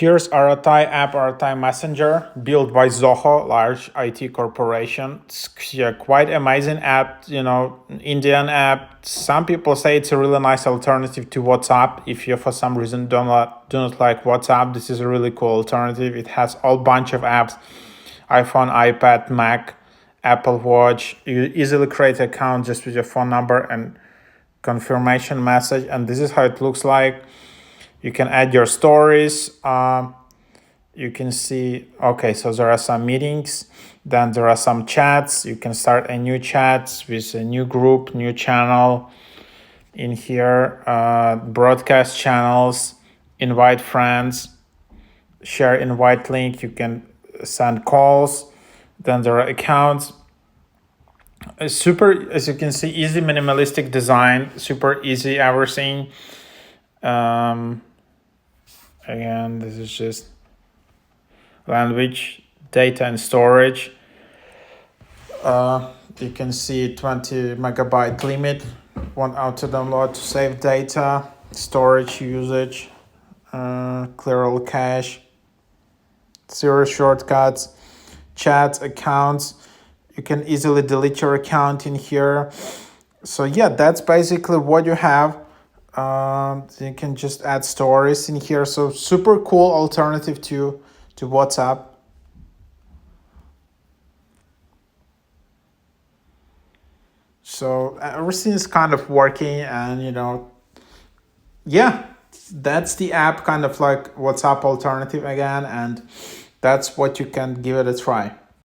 Here's Arattai App, Arattai Messenger, built by Zoho, large IT corporation. It's quite amazing app, Indian app. Some people say it's a really nice alternative to WhatsApp. If you, for some reason, do not like WhatsApp, this is a really cool alternative. It has a bunch of apps, iPhone, iPad, Mac, Apple Watch. You easily create an account just with your phone number and confirmation message. And this is how it looks like. You can add your stories. You can see, okay, so there are some meetings. Then there are some chats. You can start a new chat with a new group, new channel in here. Broadcast channels, invite friends, share invite link. You can send calls. Then there are accounts. Super, as you can see, easy minimalistic design, super easy everything. Again, this is just language, data, and storage. You can see 20 megabyte limit, one auto download to save data, storage usage, clear all cache, 0 shortcuts, chat, accounts. You can easily delete your account in here. So yeah, that's basically what you have. You can just add stories in here. So super cool alternative to WhatsApp. So everything is kind of working, and yeah, that's the app, kind of like WhatsApp alternative again, and that's what you can give it a try.